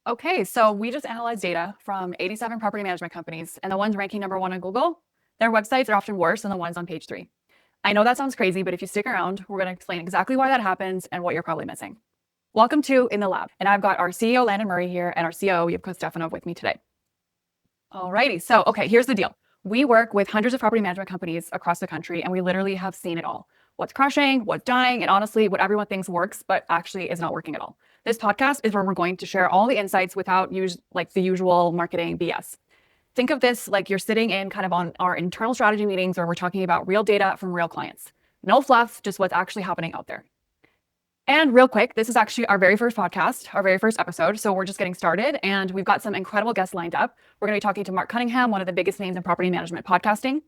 Okay, so we just analyzed data from 87 property management companies, and the ones ranking #1 on Google, their websites are often worse than the ones on page 3. I know that sounds crazy, but if you stick around, we're going to explain exactly why that happens and what you're probably missing. Welcome to In the Lab, and I've got our CEO, Landon Murray here, and our COO, Jivko with me today. Alrighty, so here's the deal. We work with hundreds of property management companies across the country, and we literally have seen it all. What's crashing, what's dying, and honestly, what everyone thinks works, but actually is not working at all. This podcast is where we're going to share all the insights without the usual marketing BS. Think of this like you're sitting in kind of on our internal strategy meetings where we're talking about real data from real clients. No fluff, just what's actually happening out there. And real quick, this is actually our very first podcast, our very first episode. So we're just getting started and we've got some incredible guests lined up. We're going to be talking to Mark Cunningham, one of the biggest names in property management podcasting.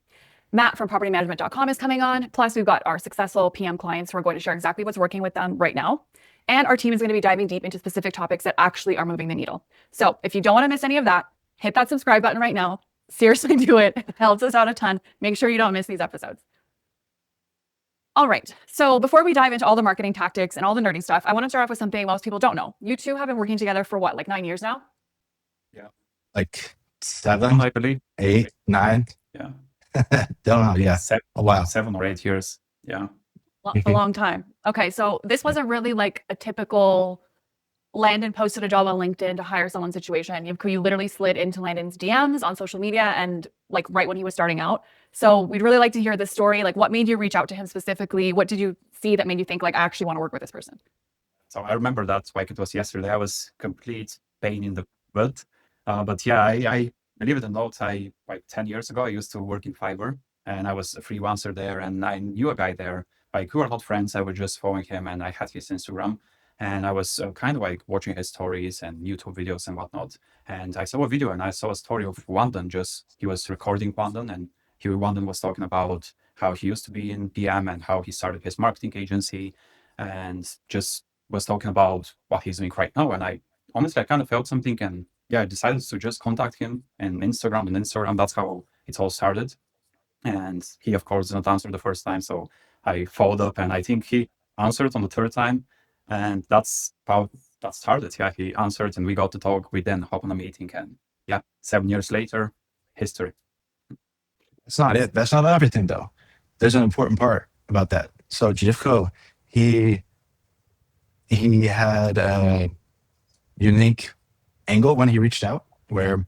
Matt from propertymanagement.com is coming on. Plus we've got our successful PM clients who are going to share exactly what's working with them right now. And our team is going to be diving deep into specific topics that actually are moving the needle. So if you don't want to miss any of that, hit that subscribe button right now. Seriously, do it. It helps us out a ton. Make sure you don't miss these episodes. All right. So before we dive into all the marketing tactics and all the nerdy stuff, I want to start off with something most people don't know. You two have been working together for what, like 9 years now? Yeah. Like 7, I believe. 8, 9. Yeah. Don't know. Yeah. A while. 7 or 8 years. Yeah. A long time. Okay. So this wasn't really like a typical Landon posted a job on LinkedIn to hire someone situation. You literally slid into Landon's DMs on social media and like right when he was starting out. So we'd really like to hear this story. Like what made you reach out to him specifically? What did you see that made you think like, I actually want to work with this person? So I remember that like it was yesterday. I was complete pain in the butt. But yeah, I believe it or not, like 10 years ago, I used to work in Fiverr and I was a freelancer there and I knew a guy there. Like we were not friends. I was just following him and I had his Instagram. And I was kind of like watching his stories and YouTube videos and whatnot. And I saw a video and I saw a story of Landon. He was recording Landon and Landon was talking about how he used to be in PM and how he started his marketing agency and just was talking about what he's doing right now. And I honestly kind of felt something and I decided to just contact him and Instagram. That's how it all started. And he, of course, didn't answer the first time. So I followed up and I think he answered on the third time. And that's how that started. Yeah, he answered and we got to talk. We then hop on a meeting and 7 years later, history. That's not it. That's not everything though. There's an important part about that. So Jivko, he had a unique angle when he reached out where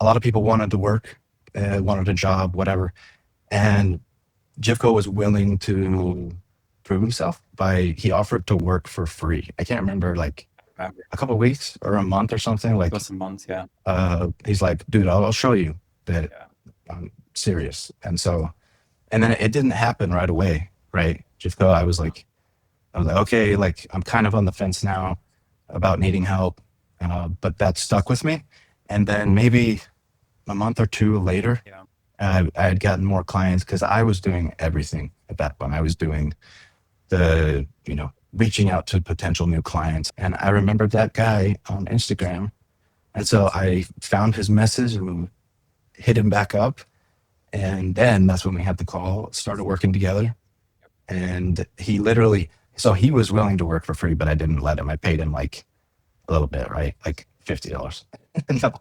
a lot of people wanted to work, wanted a job, whatever. And Jivko was willing to prove himself he offered to work for free. I can't remember, like a couple of weeks or a month or something. Like it was a month, yeah. He's like, dude, I'll show you that I'm serious. And then it didn't happen right away, right? Jivko, I was like, okay, like I'm kind of on the fence now about needing help, but that stuck with me. And then maybe a month or two later, I had gotten more clients because I was doing everything at that point. I was doing the, reaching out to potential new clients. And I remembered that guy on Instagram. And so I found his message and hit him back up. And then that's when we had the call, started working together. And he was willing to work for free, but I didn't let him. I paid him like a little bit, right? Like $50. No.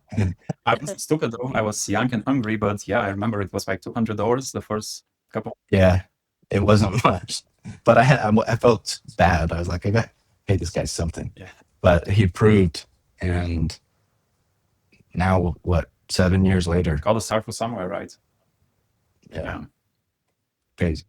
I was stupid though. I was young and hungry, but I remember it was like $200 the first couple. Yeah, it wasn't much. But I felt bad. I was like, I got to pay this guy something. Yeah. But he proved, and now 7 years later? Got to start from somewhere, right? Yeah. Crazy.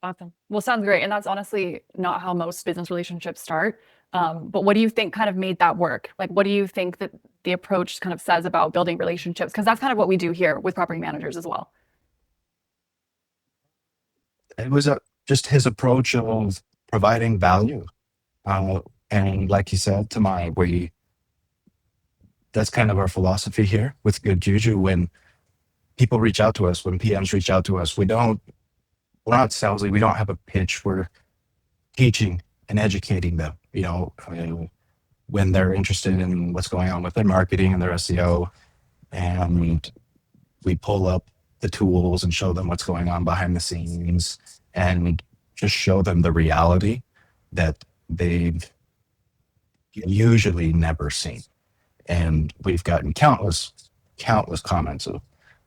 Awesome. Well, sounds great. And that's honestly not how most business relationships start. But what do you think kind of made that work? Like, what do you think that the approach kind of says about building relationships? Because that's kind of what we do here with property managers as well. It was just his approach of providing value. And like you said, that's kind of our philosophy here with Goodjuju. When people reach out to us, when PMs reach out to us, we're not salesy. We don't have a pitch. We're teaching and educating them, when they're interested in what's going on with their marketing and their SEO. And we pull up the tools and show them what's going on behind the scenes and just show them the reality that they've usually never seen. And we've gotten countless comments of,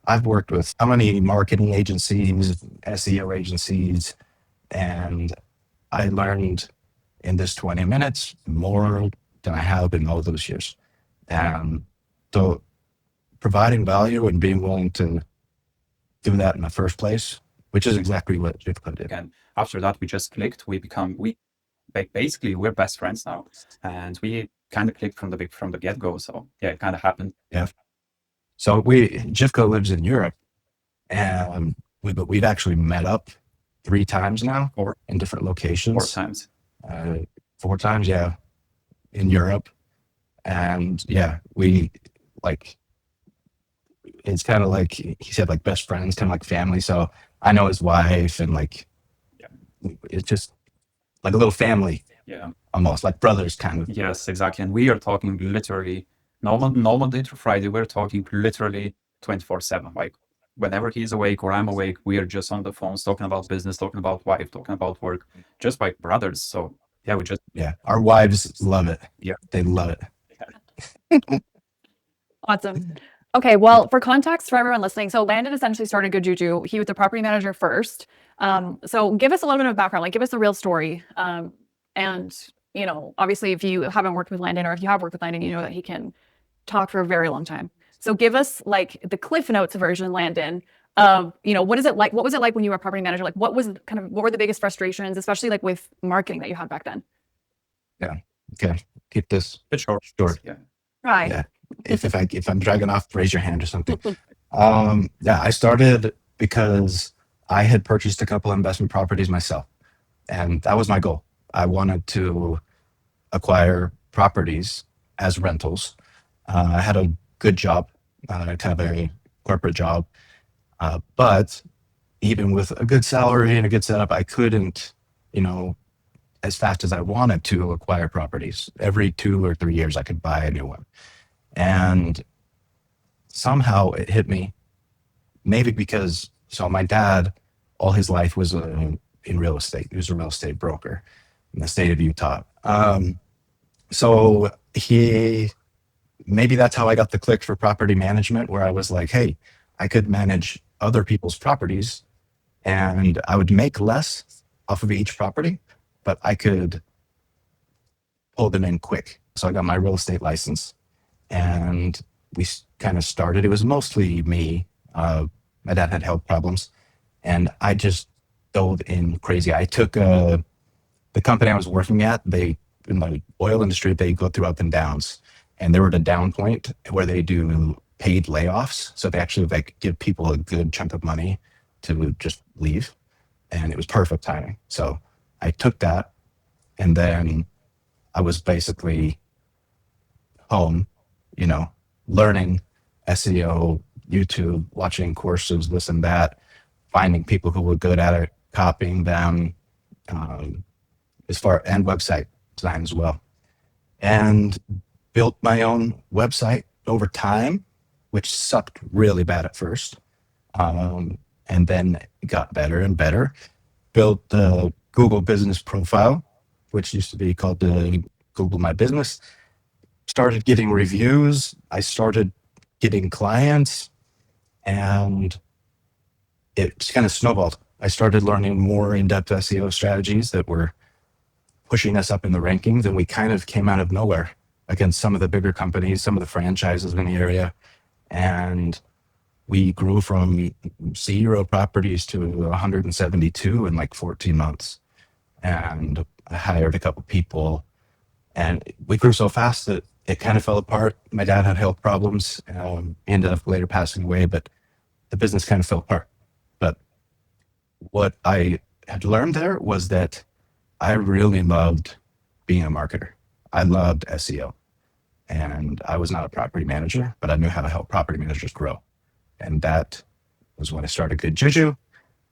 I've worked with how many marketing agencies, SEO agencies, and I learned in this 20 minutes more than I have in all those years. And so providing value and being willing to do that in the first place, which is exactly what Jivko did. And after that, we just clicked. Basically we're best friends now, and we kind of clicked from the get-go. So yeah, it kind of happened. Yeah. So Jivko lives in Europe, and we've actually met up 3 times now, or in different locations. 4 times. 4 times, yeah, in Europe. And yeah, we like, it's kind of like he said, like best friends, kind of like family. So I know his wife, and like, it's just like a little family. Yeah. Almost like brothers, kind of. Yes, exactly. And we are talking literally normal day to Friday. We're talking literally 24/7. Like whenever he's awake or I'm awake, we are just on the phones talking about business, talking about life, talking about work, just like brothers. So yeah, our wives love it. Yeah, they love it. Awesome. Okay, well, for context for everyone listening, so Landon essentially started Goodjuju. He was the property manager first. So give us a little bit of background, like give us the real story. And you know, obviously, if you haven't worked with Landon, or if you have worked with Landon, you know that he can talk for a very long time. So give us like the Cliff Notes version, Landon, of, you know, what is it like? What was it like when you were a property manager? Like, what were the biggest frustrations, especially like with marketing that you had back then? Yeah. Okay. Keep this short. Yeah. Right. Yeah. If I'm dragging off, raise your hand or something. Yeah, I started because I had purchased a couple investment properties myself, and that was my goal. I wanted to acquire properties as rentals. I had a good job, kind of a corporate job, but even with a good salary and a good setup, I couldn't, you know, as fast as I wanted to acquire properties. Every 2 or 3 years, I could buy a new one. And somehow it hit me, maybe because, so my dad, all his life was in real estate. He was a real estate broker in the state of Utah. So maybe that's how I got the click for property management, where I was like, hey, I could manage other people's properties and I would make less off of each property, but I could pull them in quick. So I got my real estate license, and we kind of started. It was mostly me. My dad had health problems, and I just dove in crazy. I took the company I was working at, in the oil industry, they go through up and downs, and they were at a down point where they do paid layoffs. So they actually like give people a good chunk of money to just leave, and it was perfect timing. So I took that, and then I was basically home, you know, learning SEO, YouTube, watching courses, this and that, finding people who were good at it, copying them, and website design as well. And built my own website over time, which sucked really bad at first. And then it got better and better. Built the Google business profile, which used to be called the Google My Business. Started getting reviews. I started getting clients, and it just kind of snowballed. I started learning more in-depth SEO strategies that were pushing us up in the rankings, and we kind of came out of nowhere against some of the bigger companies, some of the franchises in the area. And we grew from 0 properties to 172 in like 14 months. And I hired a couple people, and we grew so fast that it kind of fell apart. My dad had health problems. He ended up later passing away, but the business kind of fell apart. But what I had learned there was that I really loved being a marketer. I loved SEO. And I was not a property manager, but I knew how to help property managers grow. And that was when I started Goodjuju.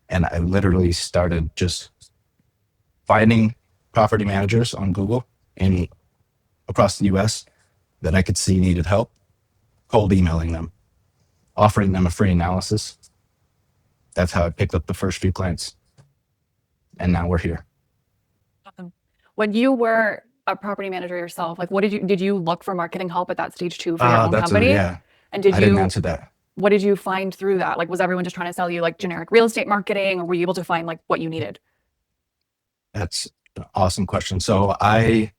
And I literally started just finding property managers on Google and across the US that I could see needed help, cold emailing them, offering them a free analysis. That's how I picked up the first few clients. And now we're here. Awesome. When you were a property manager yourself, like what did you look for marketing help at that stage too for your own That's company? yeah. And did I didn't you, answer that. what did you find through that? Like, was everyone just trying to sell you like generic real estate marketing, or were you able to find like what you needed? That's an awesome question. So I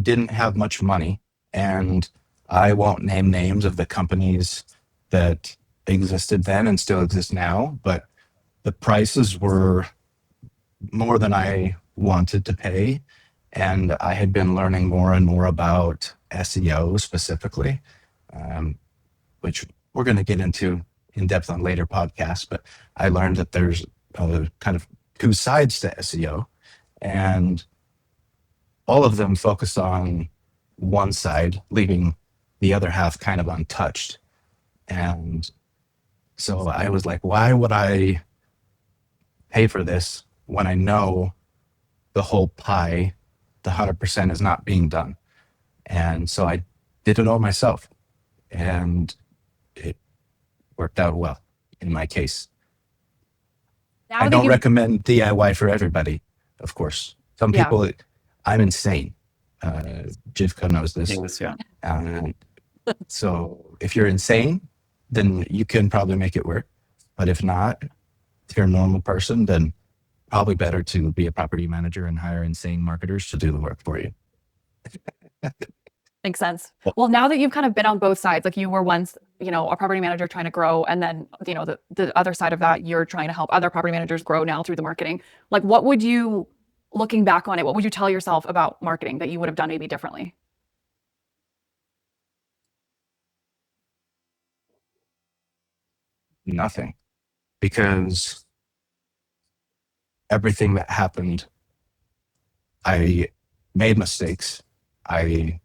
didn't have much money, and I won't name names of the companies that existed then and still exist now, but the prices were more than I wanted to pay. And I had been learning more and more about SEO specifically, which we're going to get into in depth on later podcasts. But I learned that there's kind of two sides to SEO, and all of them focus on one side, leaving the other half kind of untouched. And so I was like, why would I pay for this when I know the whole pie, the 100% is not being done? And so I did it all myself, and it worked out well in my case. Now I that don't you, recommend DIY for everybody, of course. Some Yeah. people, I'm insane. Jivko knows this. Yes, yeah. So if you're insane, then you can probably make it work. But if not, if you're a normal person, then probably better to be a property manager and hire insane marketers to do the work for you. makes sense. Well, now that you've kind of been on both sides, like you were once, you know, a property manager trying to grow, and then, you know, the other side of that, you're trying to help other property managers grow now through the marketing. Like, what would you, looking back on it, what would you tell yourself about marketing that you would have done maybe differently? Nothing. Because everything that happened, I made mistakes. I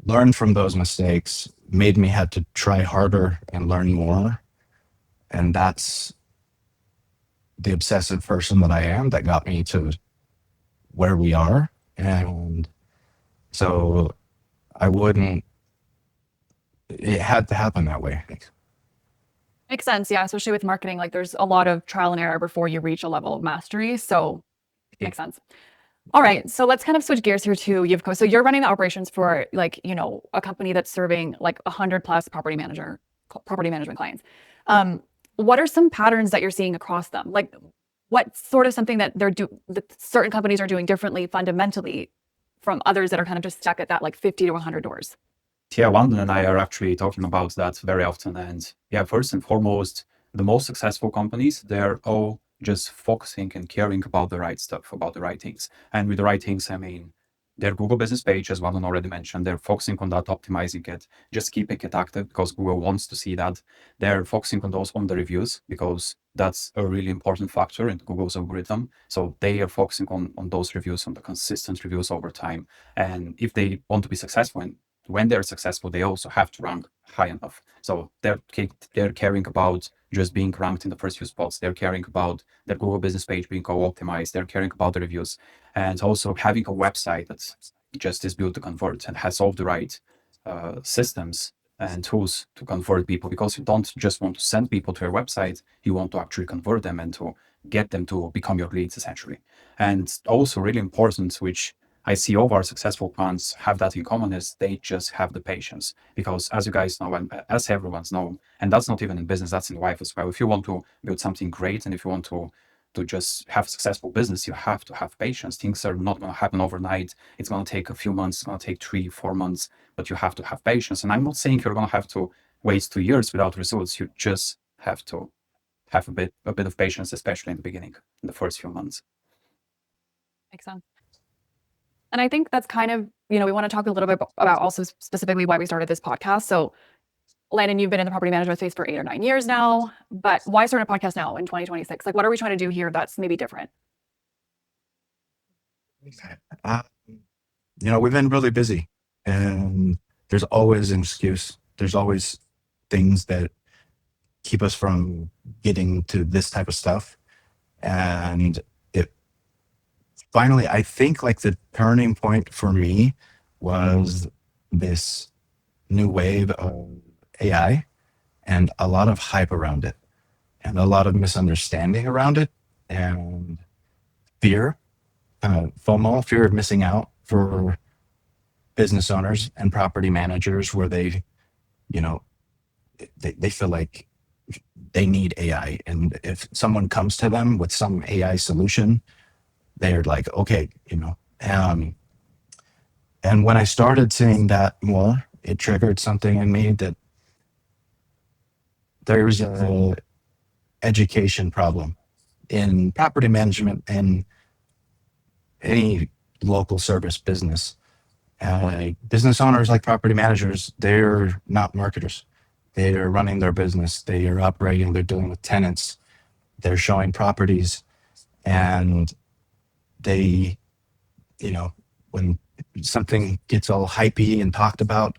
learned from those mistakes, made me have to try harder and learn more. And that's the obsessive person that I am that got me to where we are. And so I wouldn't, it had to happen that way. Makes sense. Yeah. Especially with marketing, like there's a lot of trial and error before you reach a level of mastery. So makes sense. All right. So let's kind of switch gears here to Jivko. So you're running the operations for like, you know, a company that's serving like 100+ property management clients. What are some patterns that you're seeing across them? Like what sort of something that that certain companies are doing differently fundamentally from others that are kind of just stuck at that like 50 to 100 doors? Yeah, Landon and I are actually talking about that very often. And yeah, first and foremost, the most successful companies, they're all just focusing and caring about the right stuff, about the right things. And with the right things, I mean, their Google business page, as Landon already mentioned, they're focusing on that, optimizing it, just keeping it active because Google wants to see that. They're focusing on the reviews because that's a really important factor in Google's algorithm. So they are focusing on those reviews, on the consistent reviews over time. And if they want to be successful, and when they're successful, they also have to rank high enough. So they're caring about just being ranked in the first few spots. They're caring about their Google business page being optimized. They're caring about the reviews, and also having a website that just is built to convert and has all the right systems and tools to convert people. Because you don't just want to send people to your website, you want to actually convert them and to get them to become your leads, essentially. And also really important, which I see all of our successful clients have that in common, is they just have the patience. Because as you guys know, and as everyone's know, and that's not even in business, that's in life as well. If you want to build something great, and if you want to just have a successful business, you have to have patience. Things are not going to happen overnight. It's going to take a few months, it's going to take 3-4 months, but you have to have patience. And I'm not saying you're going to have to wait 2 years without results. You just have to have a bit of patience, especially in the beginning, in the first few months. Makes sense. And I think that's kind of, you know, we want to talk a little bit about also specifically why we started this podcast. So Landon, you've been in the property management space for 8 or 9 years now, but why start a podcast now in 2026? Like, what are we trying to do here that's maybe different? We've been really busy, and there's always an excuse. There's always things that keep us from getting to this type of stuff. And finally, I think like the turning point for me was this new wave of AI and a lot of hype around it and a lot of misunderstanding around it and fear, FOMO, fear of missing out, for business owners and property managers where they, you know, they feel like they need AI. And if someone comes to them with some AI solution, they're like, okay, you know. And when I started seeing that more, it triggered something in me that there's a education problem in property management and any local service business. Business owners like property managers, they're not marketers. They are running their business. They are operating. They're dealing with tenants. They're showing properties, and they, you know, when something gets all hypey and talked about,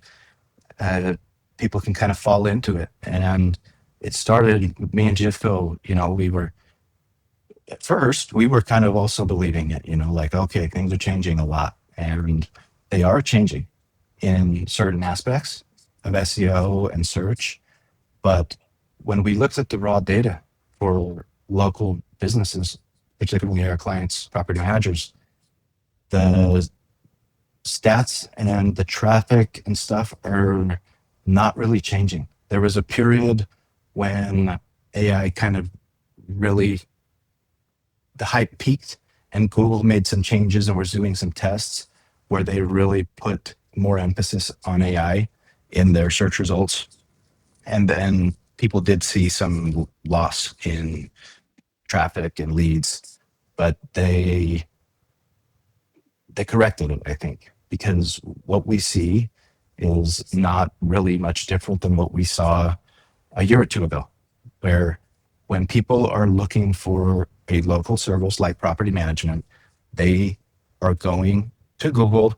people can kind of fall into it. And it started with me and Jivko. You know, at first we were kind of also believing it. You know, like, okay, things are changing a lot, and they are changing in certain aspects of SEO and search. But when we looked at the raw data for local businesses, particularly our clients, property managers, the stats and the traffic and stuff are not really changing. There was a period when AI kind of really, the hype peaked, and Google made some changes and was doing some tests where they really put more emphasis on AI in their search results. And then people did see some loss in traffic and leads, but they corrected it, I think, because what we see is not really much different than what we saw a year or two ago, where when people are looking for a local service like property management, they are going to Google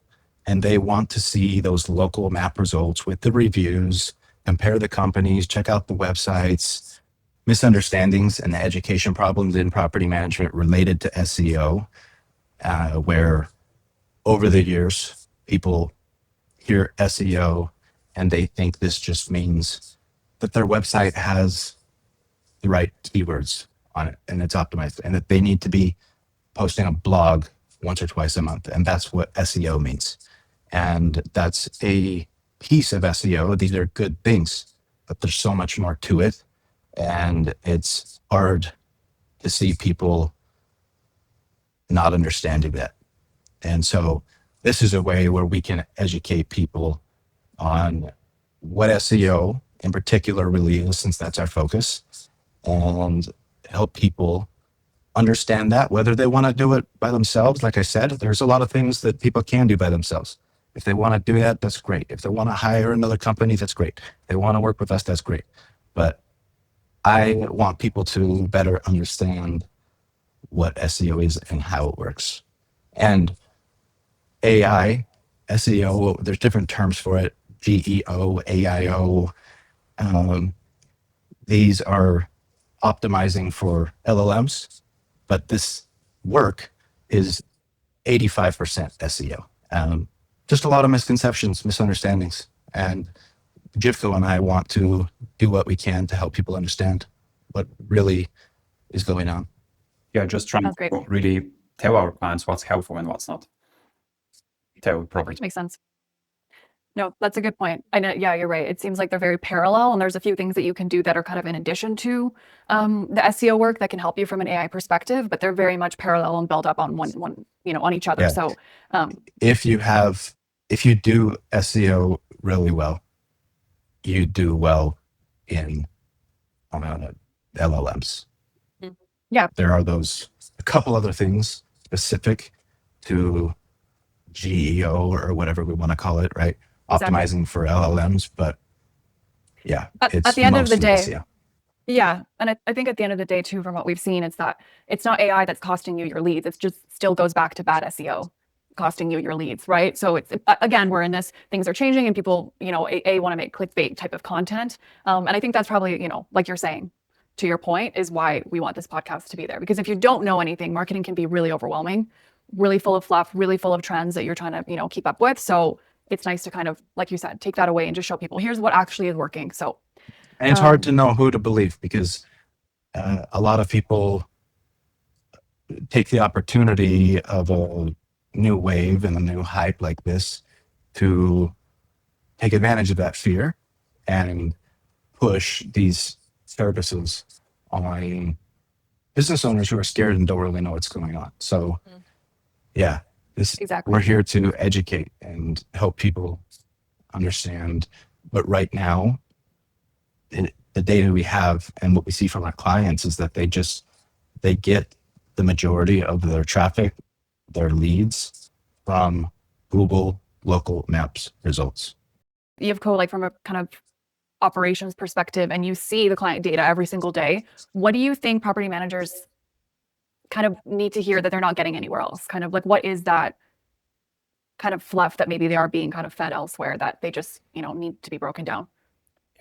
and they want to see those local map results with the reviews, compare the companies, check out the websites, misunderstandings and the education problems in property management related to SEO, where over the years, people hear SEO and they think this just means that their website has the right keywords on it and it's optimized, and that they need to be posting a blog once or twice a month. And that's what SEO means. And that's a piece of SEO. These are good things, but there's so much more to it. And it's hard to see people not understanding that. And so this is a way where we can educate people on what SEO in particular really is, since that's our focus, and help people understand that, whether they want to do it by themselves. Like I said, there's a lot of things that people can do by themselves. If they want to do that, that's great. If they want to hire another company, that's great. If they want to work with us, that's great. But I want people to better understand what SEO is and how it works. And AI, SEO, there's different terms for it, GEO, AIO. These are optimizing for LLMs, but this work is 85% SEO. Just a lot of misconceptions, misunderstandings. And Jivko and I want to do what we can to help people understand what really is going on. Yeah, just trying Sounds great. to really tell our clients what's helpful and what's not. Tell properly. Makes sense. No, that's a good point. I know, yeah, you're right. It seems like they're very parallel, and there's a few things that you can do that are kind of in addition to the SEO work that can help you from an AI perspective, but they're very much parallel and build up on one, on each other. Yeah. So if you do SEO really well, you do well in LLMs. Yeah. There are a couple other things specific to GEO or whatever we want to call it, right? Exactly. Optimizing for LLMs, but yeah, At it's the end of the mostly day, SEO. yeah. And I think at the end of the day too, from what we've seen, it's that it's not AI that's costing you your leads. It's just still goes back to bad SEO costing you your leads, right? So it's, again, we're in this, things are changing and people, want to make clickbait type of content. And I think that's probably, like you're saying, to your point, is why we want this podcast to be there. Because if you don't know anything, marketing can be really overwhelming, really full of fluff, really full of trends that you're trying to, keep up with. So it's nice to kind of, like you said, take that away and just show people, here's what actually is working. So, and it's hard to know who to believe, because a lot of people take the opportunity of a new wave and a new hype like this to take advantage of that fear and push these services on business owners who are scared and don't really know what's going on. So yeah, Exactly. we're here to educate and help people understand. But right now, the data we have and what we see from our clients is that they get the majority of their traffic, their leads from Google local maps results. Jivko, like from a kind of operations perspective, and you see the client data every single day, what do you think property managers kind of need to hear that they're not getting anywhere else? Kind of like, what is that kind of fluff that maybe they are being kind of fed elsewhere that they just, need to be broken down?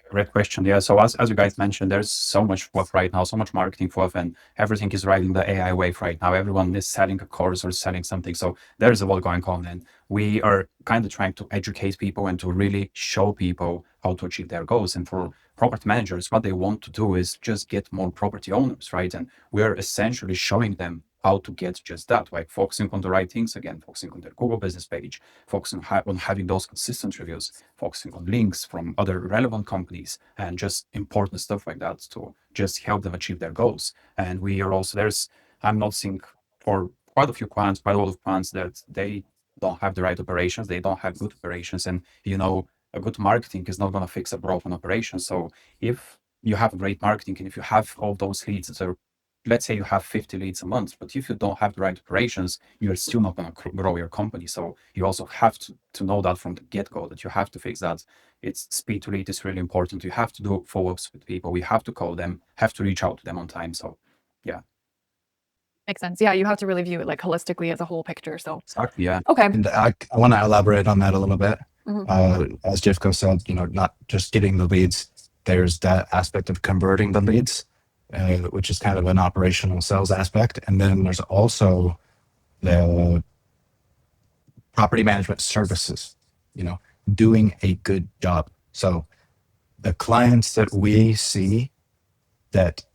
Great question. Yeah. So as you guys mentioned, there's so much fluff right now, so much marketing fluff, and everything is riding the AI wave right now. Everyone is selling a course or selling something. So there's a lot going on, and we are kind of trying to educate people and to really show people how to achieve their goals. And for property managers, what they want to do is just get more property owners, right? And we're essentially showing them how to get just that, like focusing on the right things again, focusing on their Google business page, focusing on having those consistent reviews, focusing on links from other relevant companies, and just important stuff like that to just help them achieve their goals. And we are also I'm noticing for quite a lot of clients that they don't have the right operations, they don't have good operations, and a good marketing is not going to fix a broken operation. So if you have great marketing and if you have all those leads, so let's say you have 50 leads a month, but if you don't have the right operations, you're still not going to grow your company. So you also have to know that from the get-go, that you have to fix that. It's speed to lead is really important. You have to do follow-ups with people. We have to call them, have to reach out to them on time. So yeah. Makes sense. Yeah, you have to really view it like holistically as a whole picture. So Exactly. Yeah. okay. And I want to elaborate on that a little bit. Mhm. As Jivko said, not just getting the leads, there's that aspect of converting the leads, which is kind of an operational sales aspect. And then there's also the property management services, doing a good job. So the clients that we see that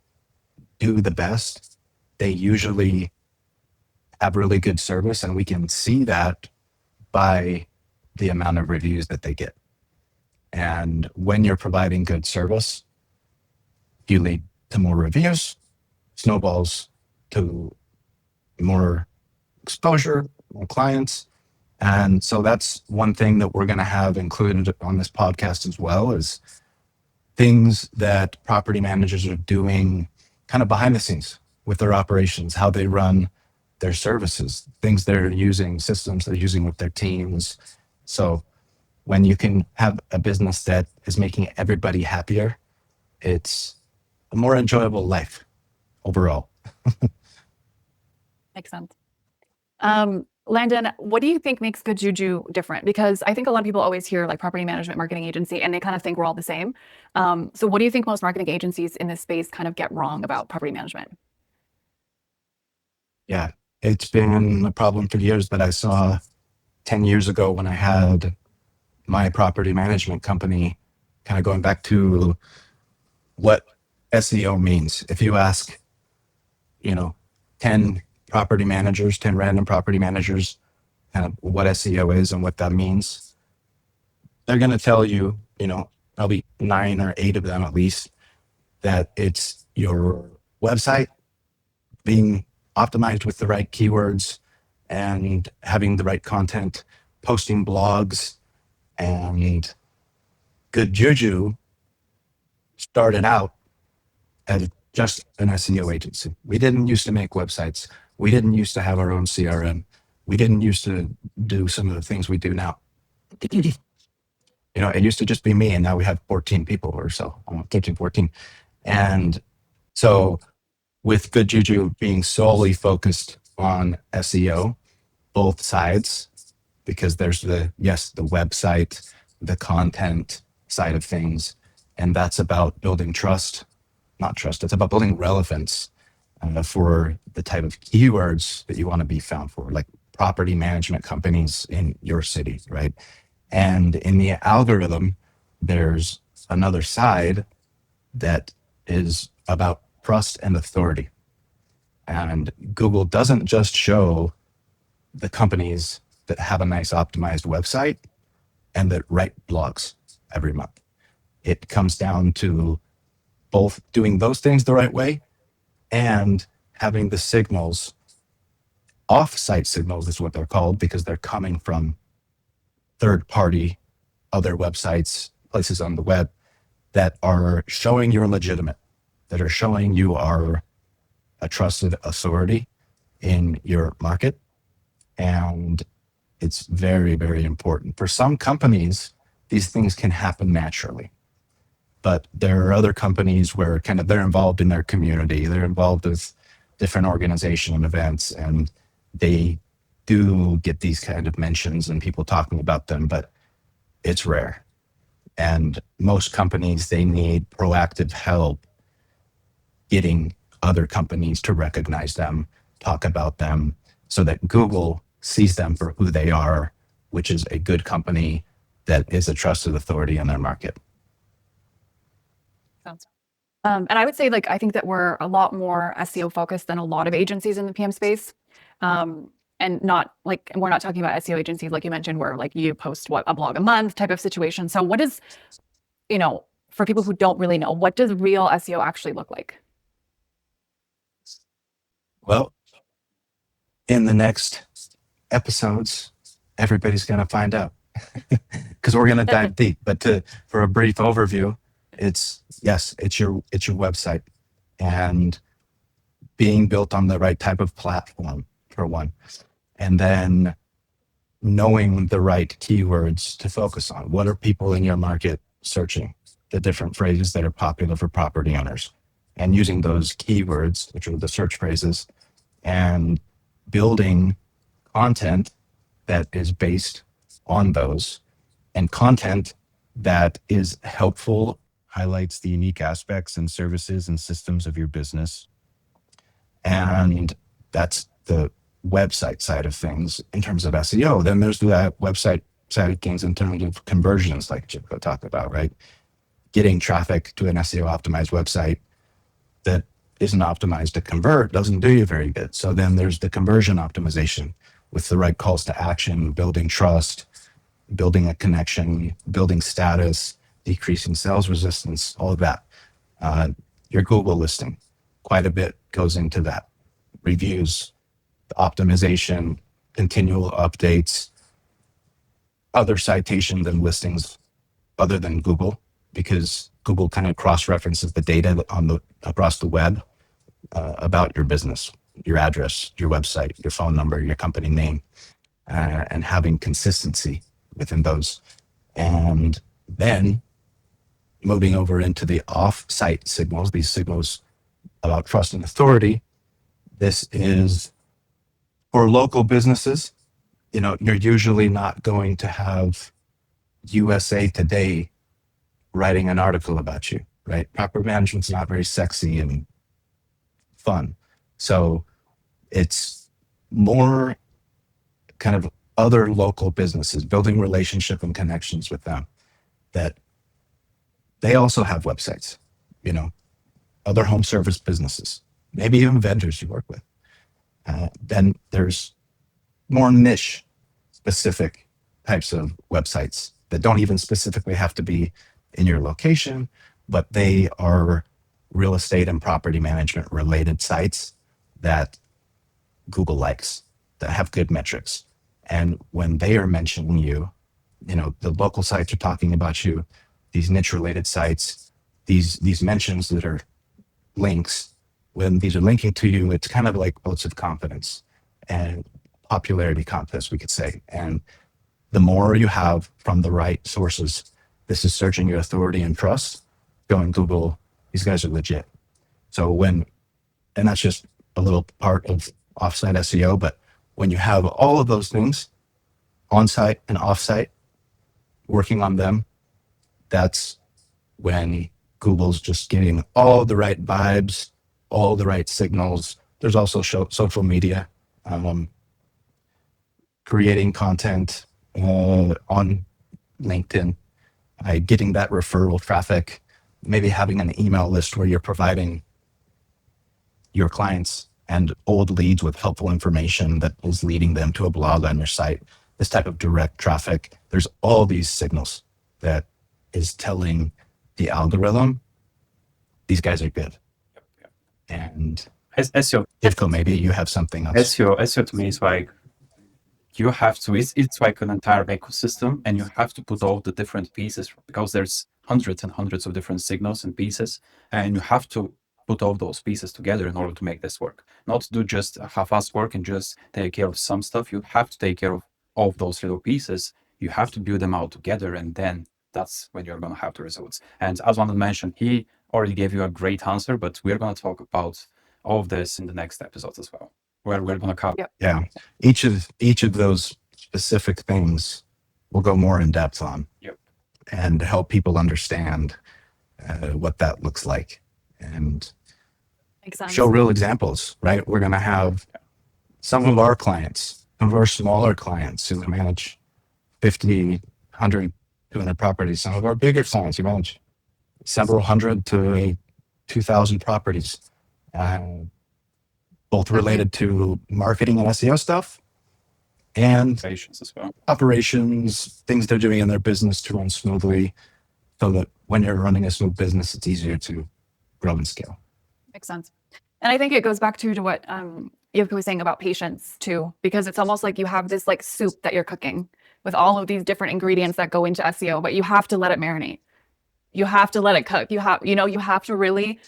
do the best, they usually have really good service, and we can see that by the amount of reviews that they get. And when you're providing good service, you lead to more reviews, snowballs to more exposure, more clients. And so that's one thing that we're going to have included on this podcast as well, is things that property managers are doing kind of behind the scenes with their operations, how they run their services, things they're using, systems they're using with their teams. So when you can have a business that is making everybody happier, it's a more enjoyable life overall. Makes sense. Landon, what do you think makes Goodjuju different? Because I think a lot of people always hear like property management marketing agency and they kind of think we're all the same. So what do you think most marketing agencies in this space kind of get wrong about property management? Yeah, it's been a problem for years, but I saw 10 years ago when I had my property management company, kind of going back to what SEO means. If you ask, 10 property managers, 10 random property managers, kind of what SEO is and what that means, they're going to tell you, probably 9 or 8 of them at least, that it's your website being optimized with the right keywords and having the right content, posting blogs. And Goodjuju started out as just an SEO agency. We didn't used to make websites. We didn't used to have our own CRM. We didn't used to do some of the things we do now. It used to just be me, and now we have 14 people or so, 13, 14. And so with Goodjuju being solely focused on SEO, both sides, because there's the website, the content side of things, and that's about building it's about building relevance for the type of keywords that you want to be found for, like property management companies in your city, right? And in the algorithm, there's another side that is about trust and authority. And Google doesn't just show the companies that have a nice optimized website and that write blogs every month. It comes down to both doing those things the right way and having the signals, off-site signals is what they're called, because they're coming from third-party, other websites, places on the web that are showing you're legitimate, that are showing you are a trusted authority in your market. And it's very, very important. For some companies, these things can happen naturally. But there are other companies where kind of they're involved in their community, they're involved with different organization and events, and they do get these kind of mentions and people talking about them, but it's rare. And most companies, they need proactive help getting other companies to recognize them, talk about them, so that Google sees them for who they are, which is a good company that is a trusted authority in their market. And I would say, like, I think that we're a lot more SEO focused than a lot of agencies in the PM space. And not like, we're not talking about SEO agencies, like you mentioned, where like you post a blog a month type of situation. So what is, for people who don't really know, what does real SEO actually look like? Well, in the next episodes, everybody's going to find out because we're going to dive deep. But for a brief overview, it's your website and being built on the right type of platform, for one, and then knowing the right keywords to focus on. What are people in your market searching? The different phrases that are popular for property owners, and using those keywords, which are the search phrases, and building content that is based on those, and content that is helpful, highlights the unique aspects and services and systems of your business. And that's the website side of things in terms of SEO. Then there's the website side of things in terms of conversions, like Jivko talked about, right? Getting traffic to an SEO optimized website that isn't optimized to convert doesn't do you very good. So then there's the conversion optimization with the right calls to action, building trust, building a connection, building status, decreasing sales resistance, all of that. Your Google listing, quite a bit goes into that. Reviews, optimization, continual updates, other citations and listings other than Google, because Google kind of cross-references the data across the web about your business, your address, your website, your phone number, your company name, and having consistency within those. And then moving over into the off-site signals, these signals about trust and authority. This is for local businesses. You're usually not going to have USA Today writing an article about you, right? Property management's not very sexy and fun. So it's more kind of other local businesses, building relationship and connections with them, that they also have websites, other home service businesses, maybe even vendors you work with. Then there's more niche specific types of websites that don't even specifically have to be in your location, but they are real estate and property management related sites that Google likes, that have good metrics. And when they are mentioning you, the local sites are talking about you, these niche related sites, these mentions that are links, when these are linking to you, it's kind of like votes of confidence and popularity contest, we could say. And the more you have from the right sources, this is searching your authority and trust, going Google, these guys are legit. So and that's just a little part of offsite SEO, but when you have all of those things, on-site and off-site, working on them, that's when Google's just getting all the right vibes, all the right signals. There's also social media, creating content on LinkedIn, getting that referral traffic, maybe having an email list where you're providing your clients and old leads with helpful information that is leading them to a blog on your site, this type of direct traffic. There's all these signals that is telling the algorithm, these guys are good. And SEO, Jivko, maybe you have something else. SEO to me is like, you have to, it's like an entire ecosystem, and you have to put all the different pieces, because there's hundreds and hundreds of different signals and pieces, and you have to put all those pieces together in order to make this work. Not do just half-assed work and just take care of some stuff. You have to take care of all of those little pieces. You have to build them all together, and then that's when you're going to have the results. And as Landon mentioned, he already gave you a great answer, but we're going to talk about all of this in the next episode as well, where we're going to cover. Yep. Yeah. Each of those specific things we'll go more in depth on. Yep. And help people understand what that looks like, and Makes sense. show real examples, right? We're going to have some of our clients, some of our smaller clients who manage 50, 100, 200 properties. Some of our bigger clients who manage several hundred to 2,000 properties, both related to marketing and SEO stuff, and Patience as well. operations, things they're doing in their business to run smoothly, so that when you're running a smooth business, it's easier to grow and scale. Makes sense. And I think it goes back to what Jivko was saying about patience too, because it's almost like you have this like soup that you're cooking with all of these different ingredients that go into SEO, but you have to let it marinate. You have to let it cook. You have to really,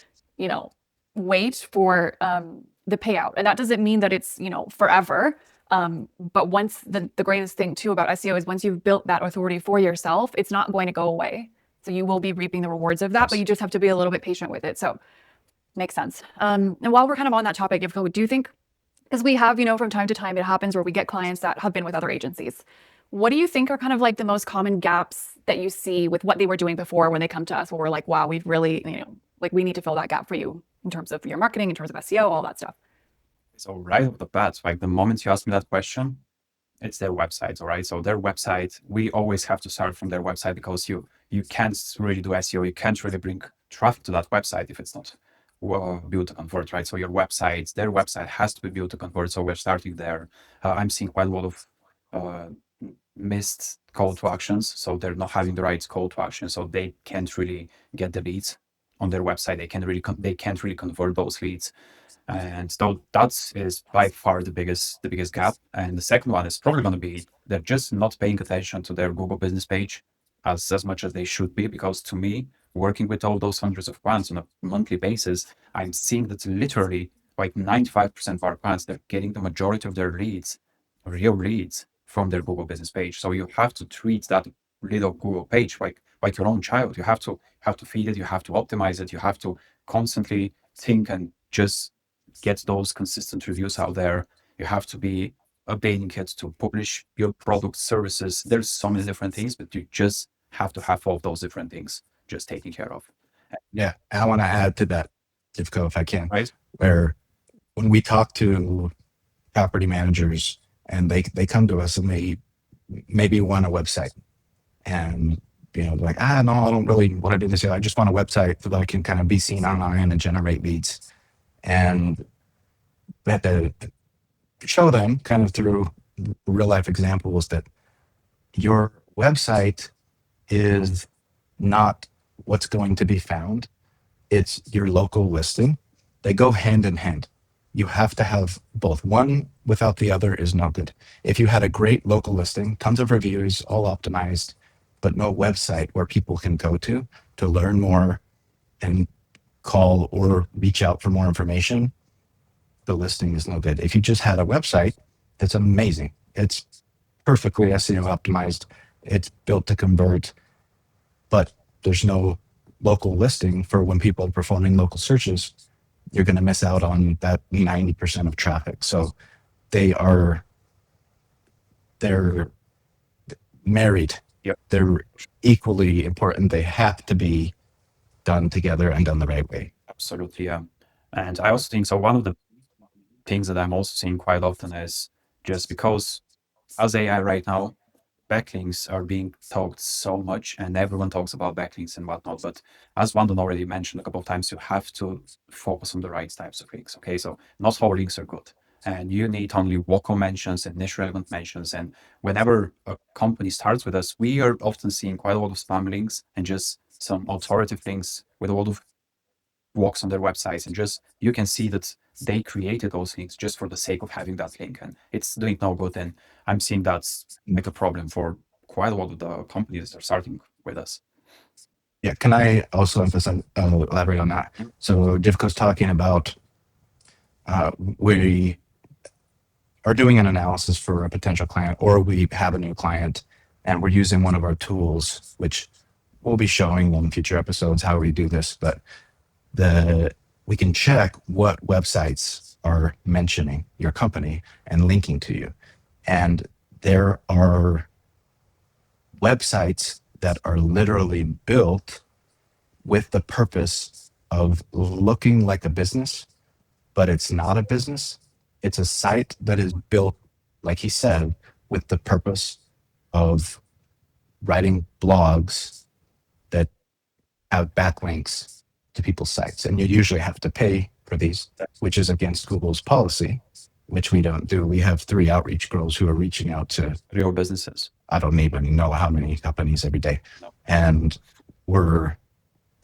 wait for the payout. And that doesn't mean that it's, forever. But once the greatest thing too about SEO is once you've built that authority for yourself, it's not going to go away. So you will be reaping the rewards of that, but you just have to be a little bit patient with it. So makes sense. And while we're kind of on that topic, do you think, because we have, from time to time, it happens where we get clients that have been with other agencies. What do you think are kind of like the most common gaps that you see with what they were doing before when they come to us, where we're like, wow, we've really, we need to fill that gap for you in terms of your marketing, in terms of SEO, all that stuff? So right off the bat, like the moment you ask me that question, it's their website, all right? So their website, we always have to start from their website, because you can't really do SEO. You can't really bring traffic to that website if it's not built to convert, right? So their website has to be built to convert. So we're starting there. I'm seeing quite a lot of missed call to actions. So they're not having the right call to action. So they can't really get the leads on their website. They can't really convert those leads. And so that is by far the biggest gap. And the second one is probably going to be they're just not paying attention to their Google business page as much as they should be. Because to me, working with all those hundreds of clients on a monthly basis, I'm seeing that literally like 95% of our clients, they're getting the majority of their leads, real leads, from their Google business page. So you have to treat that little Google page like your own child. You have to feed it, you have to optimize it, you have to constantly think and just get those consistent reviews out there. You have to be updating it to publish your product, services. There's so many different things, but you just have to have all of those different things just taken care of. Yeah, I want to add to that, Jivko, if I can. Right. Where when we talk to property managers and they come to us and they maybe want a website, and they're like, no, I don't really want to do this. I just want a website so that I can kind of be seen online and generate leads. And we have to show them kind of through real life examples that your website is not what's going to be found. It's your local listing. They go hand in hand. You have to have both. One without the other is no good. If you had a great local listing, tons of reviews, all optimized, but no website where people can go to learn more and call or reach out for more information, the listing is no good. If you just had a website, it's amazing. It's perfectly SEO optimized. It's built to convert, but there's no local listing for when people are performing local searches. You're going to miss out on that 90% of traffic. So they're married. Yep. They're equally important. They have to be done together and done the right way. Absolutely, yeah. And I also think, so one of the things that I'm also seeing quite often is just because as AI right now, backlinks are being talked so much, and everyone talks about backlinks and whatnot. But as Landon already mentioned a couple of times, you have to focus on the right types of links. Okay, so not all links are good, and you need only local mentions and niche relevant mentions. And whenever a company starts with us, we are often seeing quite a lot of spam links and just some authoritative links with a lot of walks on their websites, and just you can see that they created those links just for the sake of having that link, and it's doing no good. And I'm seeing that's like a problem for quite a lot of the companies that are starting with us. Yeah, can I also emphasize, elaborate on that? So Jivko's talking about we are doing an analysis for a potential client, or we have a new client, and we're using one of our tools, which we'll be showing in future episodes how we do this. But we can check what websites are mentioning your company and linking to you, and there are websites that are literally built with the purpose of looking like a business, but it's not a business. It's a site that is built, like he said, with the purpose of writing blogs that have backlinks to people's sites. And you usually have to pay for these, which is against Google's policy, which we don't do. We have 3 outreach girls who are reaching out to Real businesses. I don't even know how many companies every day. And we're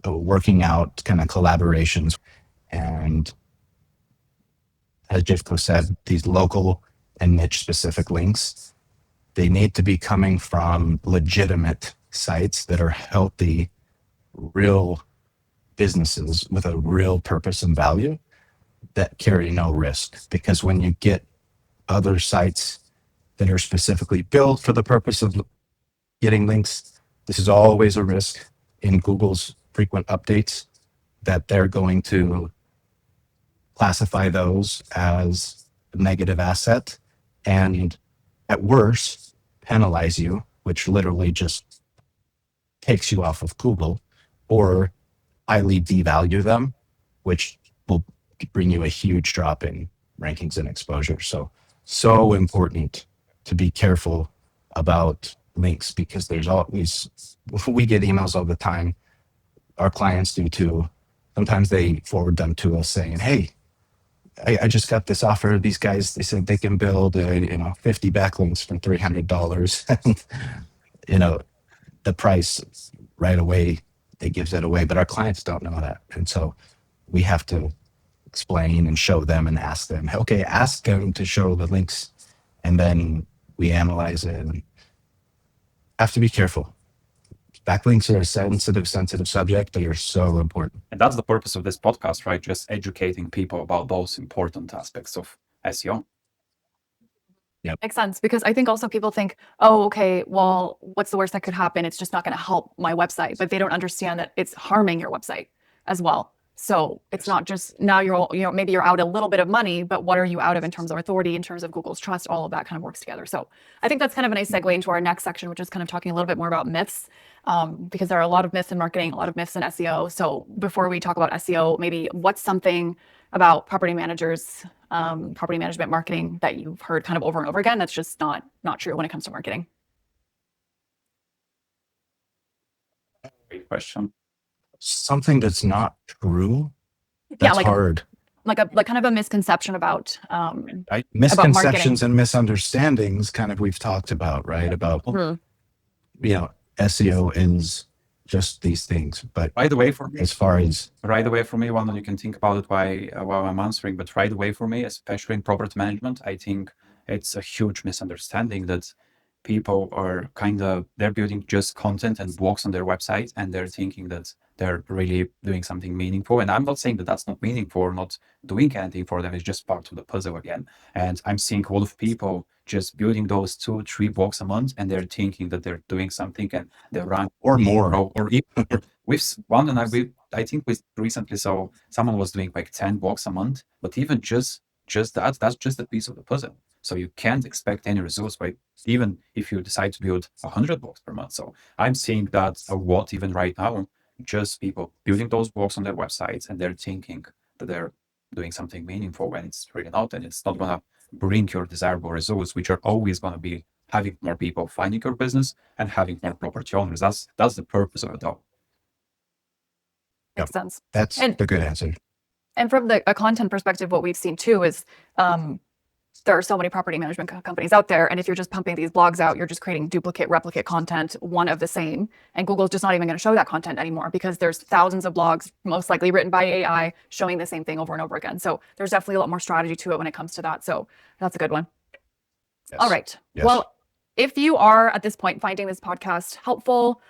working out kind of collaborations. And as Jivko said, these local and niche specific links, they need to be coming from legitimate sites that are healthy, real businesses with a real purpose and value that carry no risk. Because when you get other sites that are specifically built for the purpose of getting links, this is always a risk in Google's frequent updates that they're going to classify those as a negative asset and at worst penalize you, which literally just takes you off of Google, or highly devalue them, which will bring you a huge drop in rankings and exposure. So important to be careful about links, because there's always, we get emails all the time, our clients do too. Sometimes they forward them to us saying, hey, I just got this offer. These guys, they said they can build 50 backlinks for $300. And, the price right away, it gives it away, but our clients don't know that. And so we have to explain and show them and ask them, okay, ask them to show the links, and then we analyze it. And have to be careful. Backlinks are a sensitive subject. They are so important. And that's the purpose of this podcast, right? Just educating people about those important aspects of SEO. Makes sense, because I think also people think, oh, okay, well, what's the worst that could happen? It's just not going to help my website, but they don't understand that it's harming your website as well. So it's not just now maybe you're out a little bit of money, but what are you out of in terms of authority, in terms of Google's trust? All of that kind of works together. So I think that's kind of a nice segue into our next section, which is kind of talking a little bit more about myths, because there are a lot of myths in marketing, a lot of myths in SEO. So before we talk about SEO, maybe what's something about property managers, property management marketing that you've heard kind of over and over again that's just not true when it comes to marketing? Great question. Something that's not true. Yeah, That's like hard. like kind of a misconception about Misconceptions and misunderstandings, kind of we've talked about, right? About SEO is just these things. But Right away for me, as far as one, you can think about it while I'm answering, but right away for me, especially in property management, I think it's a huge misunderstanding that people are they're building just content and blogs on their website, and they're thinking that they're really doing something meaningful. And I'm not saying that that's not meaningful or not doing anything for them. It's just part of the puzzle again. And I'm seeing a lot of people just building those 2-3 blogs a month, and they're thinking that they're doing something, and they're running or more. or even with one, and I think we recently saw someone was doing like 10 blogs a month, but even just that's just a piece of the puzzle. So you can't expect any results by even if you decide to build 100 blogs per month. So I'm seeing that a lot even right now, just people building those blogs on their websites, and they're thinking that they're doing something meaningful when it's really not, and it's not gonna bring your desirable results, which are always gonna be having more people finding your business and having more property owners. That's the purpose of it all. Makes sense. That's And- the good answer. And from a content perspective, what we've seen too is there are so many property management companies out there. And if you're just pumping these blogs out, you're just creating replicate content, one of the same. And Google's just not even going to show that content anymore because there's thousands of blogs, most likely written by AI, showing the same thing over and over again. So there's definitely a lot more strategy to it when it comes to that. So that's a good one. Yes. All right. Yes. Well, if you are at this point finding this podcast helpful,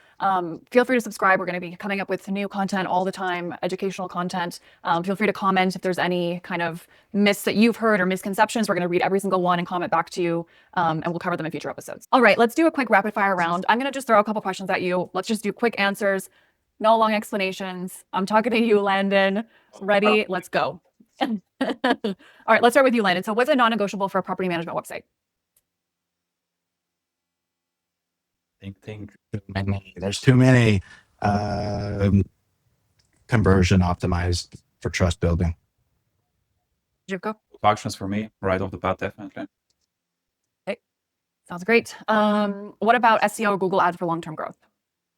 feel free to subscribe. We're going to be coming up with new content all the time, educational content. Feel free to comment if there's any kind of myths that you've heard or misconceptions. We're going to read every single one and comment back to you, and we'll cover them in future episodes. All right, let's do a quick rapid fire round. I'm going to just throw a couple questions at you. Let's just do quick answers, no long explanations. I'm talking to you, Landon. Ready? Let's go. All right, let's start with you, Landon. So what's a non-negotiable for a property management website? Think. There's too many. Conversion optimized for trust building. Jivko? Actions for me, right off the bat, definitely. Sounds great. What about SEO or Google ads for long-term growth?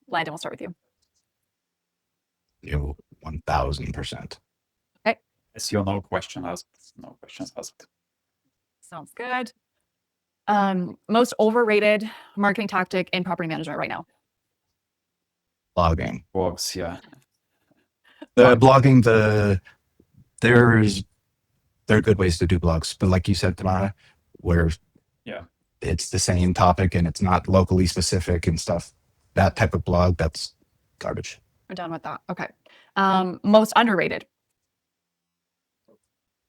Landon, we'll start with you. 1000%. SEO, no question asked. No questions asked. Sounds good. Most overrated marketing tactic in property management right now? Blogging. Blogs, yeah. Blogging, there are good ways to do blogs, but like you said, Tamara, where it's the same topic and it's not locally specific and stuff. That type of blog, that's garbage. We're done with that. Okay. Most underrated?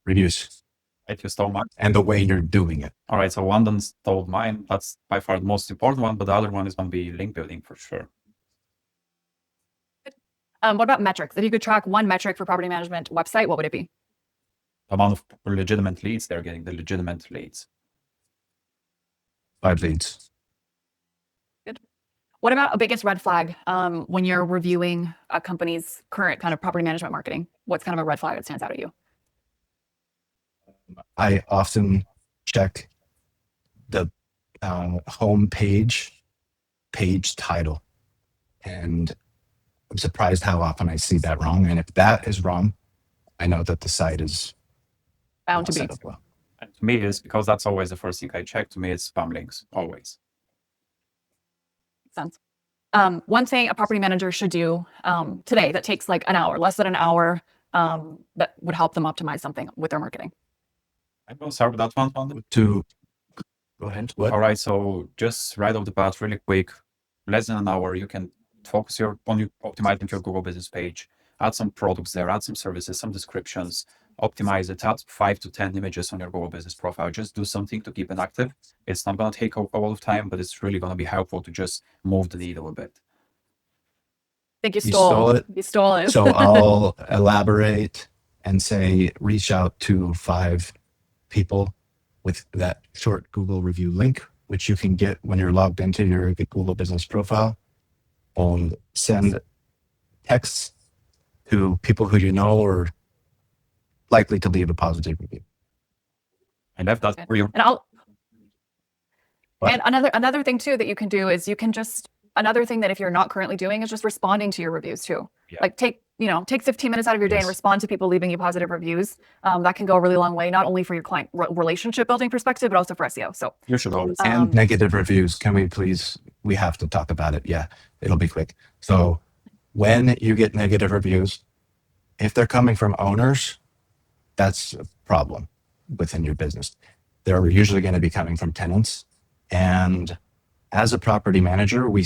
Reviews If you stole mine. and the way you're doing it. All right, so Landon stole mine. That's by far the most important one, but the other one is going to be link building for sure. What about metrics? If you could track one metric for property management website, what would it be? The amount of legitimate leads they're getting, the legitimate leads. 5 leads. What about a biggest red flag when you're reviewing a company's current kind of property management marketing? What's kind of a red flag that stands out at you? I often check the home page title, and I'm surprised how often I see that wrong. And if that is wrong, I know that the site is Bound to be. set up well. And to me, it's because that's always the first thing I check. To me, it's spam links, always. Sense. One thing a property manager should do today that takes like an hour, less than an hour, that would help them optimize something with their marketing. I'm going to start with that one, Landon. To go ahead. What? All right, so just right off the bat, really quick, less than an hour, you can focus on optimizing your Google business page, add some products there, add some services, some descriptions, optimize it, add 5 to 10 images on your Google business profile. Just do something to keep it active. It's not going to take a lot of time, but it's really going to be helpful to just move the needle a bit. I think you You stole stole it. You stole it. So I'll elaborate and say, reach out to 5 people with that short Google review link, which you can get when you're logged into your Google business profile, and send texts to people who you know are likely to leave a positive review. I left that for you. And What? and another thing too that you can do is you can just another thing that if you're not currently doing is just responding to your reviews too. Yeah. Like take 15 minutes out of your day and Yes. respond to people leaving you positive reviews. That can go a really long way, not only for your client relationship building perspective, but also for SEO. So You should always. And negative reviews. Can we please, we have to talk about it. Yeah, it'll be quick. So when you get negative reviews, if they're coming from owners, that's a problem within your business. They're usually going to be coming from tenants. And as a property manager, we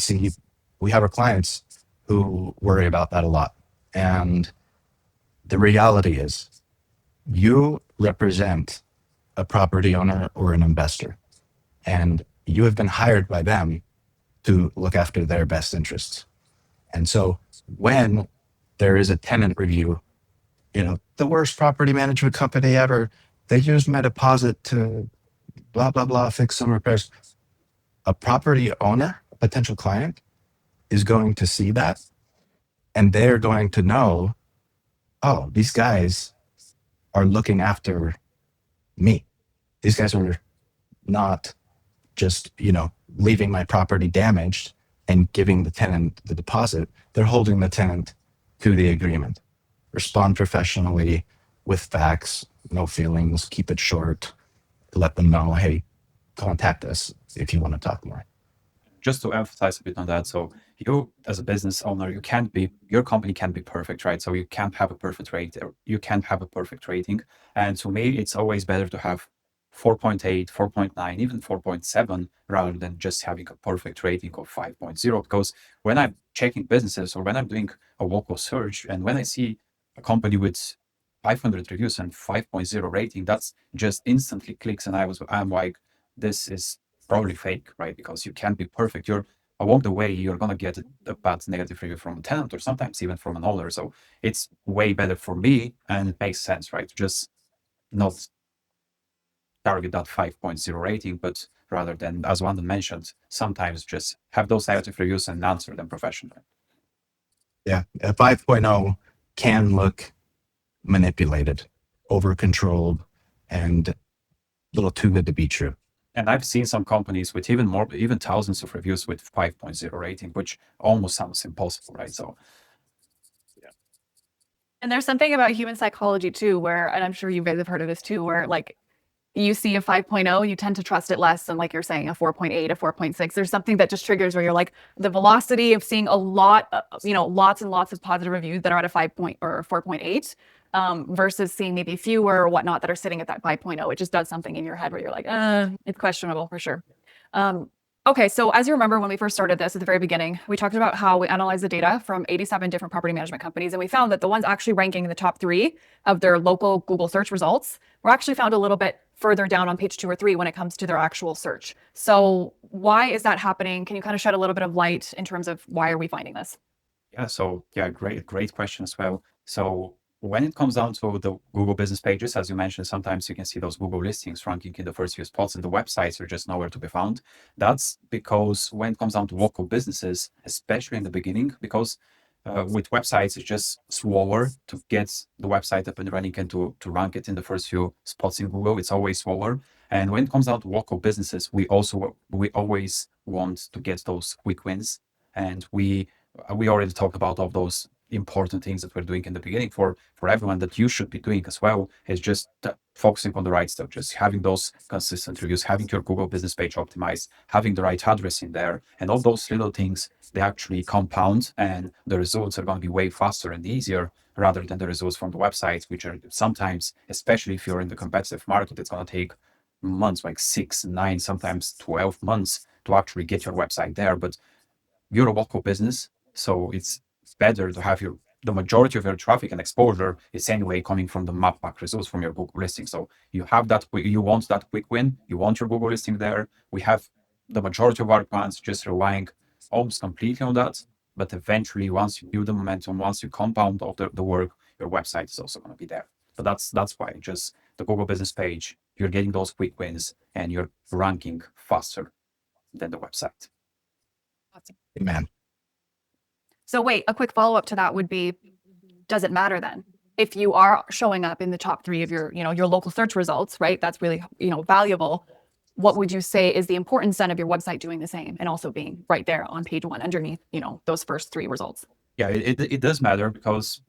have our clients who worry about that a lot. And the reality is you represent a property owner or an investor, and you have been hired by them to look after their best interests. And so when there is a tenant review, the worst property management company ever, they used my deposit to blah, blah, blah, fix some repairs. A property owner, a potential client, is going to see that, and they're going to know, oh, these guys are looking after me. These guys are not just, leaving my property damaged and giving the tenant the deposit. They're holding the tenant to the agreement. Respond professionally with facts, no feelings, keep it short, let them know, hey, contact us if you want to talk more. Just to emphasize a bit on that, so you as a business owner, your company can't be perfect, right? So you can't have a perfect rate, or you can't have a perfect rating. And to me, it's always better to have 4.8, 4.9, even 4.7, rather than just having a perfect rating of 5.0. Because when I'm checking businesses or when I'm doing a local search, and when I see a company with 500 reviews and 5.0 rating, that's just instantly clicks. And I'm like, this is probably fake, right? Because you can't be perfect. Along the way, you're gonna get a bad negative review from a tenant or sometimes even from an owner. So it's way better for me, and it makes sense, right? Just not target that 5.0 rating, but rather than, as Landon mentioned, sometimes just have those negative reviews and answer them professionally. Yeah, a 5.0 can look manipulated, over controlled, and a little too good to be true. And I've seen some companies with even thousands of reviews with 5.0 rating, which almost sounds impossible, right? So And there's something about human psychology too, where, and I'm sure you guys have heard of this too, where like you see a 5.0, you tend to trust it less than, like you're saying, a 4.8, a 4.6. There's something that just triggers where you're like, the velocity of seeing a lot, lots and lots of positive reviews that are at a 5 point or 4.8 versus seeing maybe fewer or whatnot that are sitting at that 5.0. It just does something in your head where you're like, it's questionable for sure. Okay, so as you remember, when we first started this at the very beginning, we talked about how we analyzed the data from 87 different property management companies, and we found that the ones actually ranking in the top 3 of their local Google search results were actually found a little bit further down on page 2 or 3 when it comes to their actual search. So why is that happening? Can you kind of shed a little bit of light in terms of why are we finding this? Yeah, great question as well. So when it comes down to the Google business pages, as you mentioned, sometimes you can see those Google listings ranking in the first few spots and the websites are just nowhere to be found. That's because when it comes down to local businesses, especially in the beginning, because with websites, it's just slower to get the website up and running and to rank it in the first few spots in Google. It's always slower. And when it comes down to local businesses, we always want to get those quick wins. And we already talked about all those important things that we're doing in the beginning for everyone that you should be doing as well, is just focusing on the right stuff, just having those consistent reviews, having your Google business page optimized, having the right address in there, and all those little things, they actually compound and the results are going to be way faster and easier rather than the results from the websites, which are sometimes, especially if you're in the competitive market, it's going to take months, like 6, 9, sometimes 12 months to actually get your website there. But you're a local business, so it's better to have the majority of your traffic and exposure is anyway coming from the map pack results from your Google listing. So you have that, you want that quick win, you want your Google listing there. We have the majority of our clients just relying almost completely on that. But eventually, once you build the momentum, once you compound all the work, your website is also going to be there. But that's why just the Google business page, you're getting those quick wins and you're ranking faster than the website. Amen. So wait, a quick follow-up to that would be, does it matter then? If you are showing up in the top 3 of your local search results, right? That's really, valuable. What would you say is the importance then of your website doing the same and also being right there on page 1 underneath, those first 3 results? Yeah, it does matter because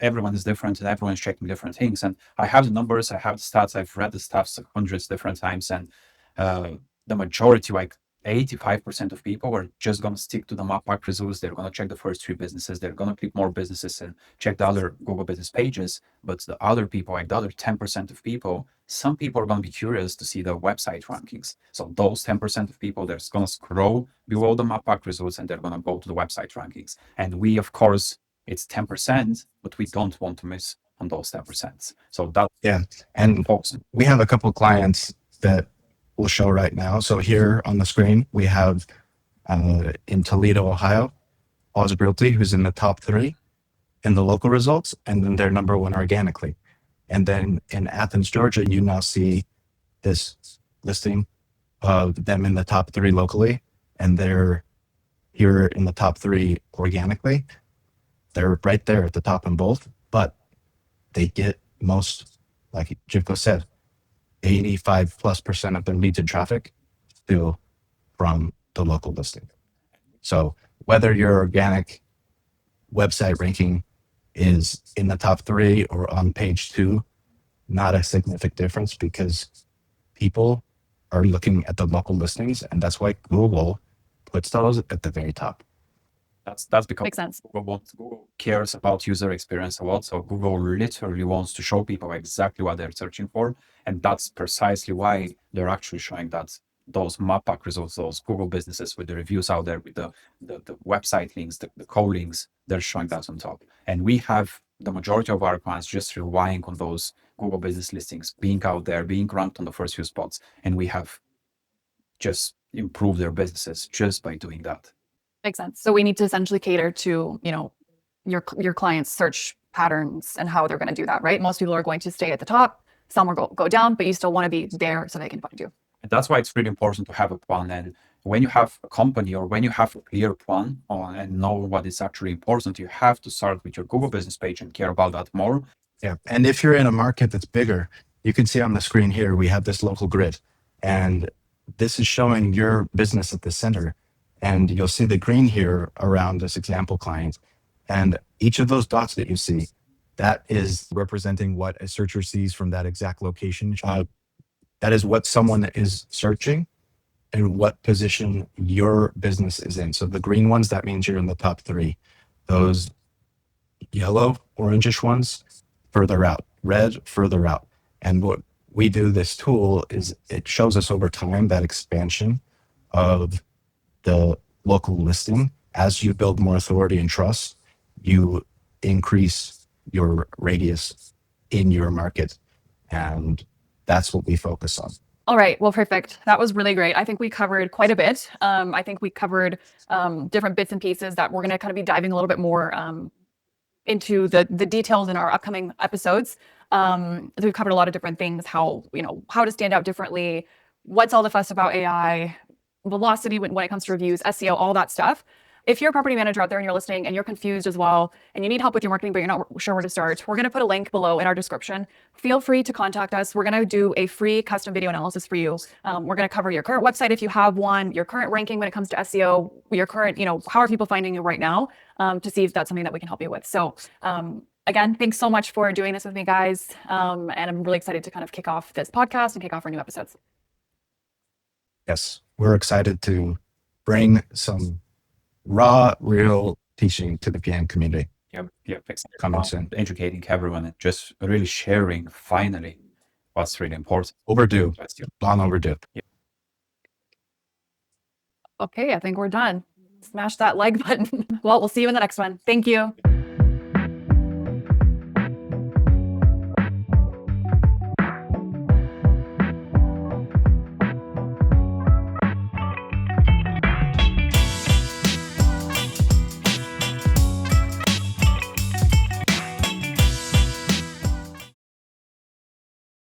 everyone is different and everyone is checking different things. And I have the numbers, I have the stats, I've read the stats hundreds different times, and the majority, like 85% of people are just going to stick to the map pack results. They're going to check the first 3 businesses. They're going to click more businesses and check the other Google business pages. But the other people, like the other 10% of people, some people are going to be curious to see the website rankings. So those 10% of people, they're going to scroll below the map pack results and they're going to go to the website rankings. And we, of course, it's 10%, but we don't want to miss on those 10%. So that, Yeah. And we have a couple clients that we'll show right now. So here on the screen, we have in Toledo, Ohio, Oz Realty, who's in the top 3 in the local results, and then they're number 1 organically. And then in Athens, Georgia, you now see this listing of them in the top 3 locally, and they're here in the top 3 organically. They're right there at the top in both, but they get most, like Jivko said, 85+% of their leads and traffic do from the local listing. So whether your organic website ranking is in the top 3 or on page 2, not a significant difference, because people are looking at the local listings, and that's why Google puts those at the very top. That's because Makes sense. Google cares about user experience a lot. So Google literally wants to show people exactly what they're searching for. And that's precisely why they're actually showing that those Mappack results, those Google businesses with the reviews out there, with the website links, the co-links, they're showing that on top. And we have the majority of our clients just relying on those Google business listings being out there, being ranked on the first few spots. And we have just improved their businesses just by doing that. Makes sense. So we need to essentially cater to, you know, your clients' search patterns and how they're going to do that, right? Most people are going to stay at the top. Some will go down, but you still want to be there so they can find you. And that's why it's really important to have a plan. And when you have a company, or when you have a clear plan and know what is actually important, you have to start with your Google business page and care about that more. Yeah. And if you're in a market that's bigger, you can see on the screen here, we have this local grid, and this is showing your business at the center. And you'll see the green here around this example client. And each of those dots that you see, that is Representing what a searcher sees from that exact location. that is what someone is searching and what position your business is in. So the green ones, that means you're in the top 3. Those yellow, orangish ones, further out. Red, further out. And what we do, this tool, is it shows us over time that expansion of the local listing. As you build more authority and trust, you increase your radius in your market. And that's what we focus on. All right. Well, perfect. That was really great. I think we covered quite a bit. I think we covered different bits and pieces that we're going to kind of be diving a little bit more into the details in our upcoming episodes. We've covered a lot of different things, how to stand out differently, what's all the fuss about AI, velocity when it comes to reviews, SEO, all that stuff. If you're a property manager out there and you're listening and you're confused as well, and you need help with your marketing, but you're not sure where to start, we're going to put a link below in our description. Feel free to contact us. We're going to do a free custom video analysis for you. We're going to cover your current website if you have one, your current ranking when it comes to SEO, your current, how are people finding you right now, to see if that's something that we can help you with. So again, thanks so much for doing this with me, guys. And I'm really excited to kind of kick off this podcast and kick off our new episodes. Yes, we're excited to bring some raw, real teaching to the PM community. Yeah, Coming soon. educating everyone and just really sharing finally what's really important. Overdue, long overdue. Yeah. Okay, I think we're done. Smash that like button. Well, we'll see you in the next one. Thank you.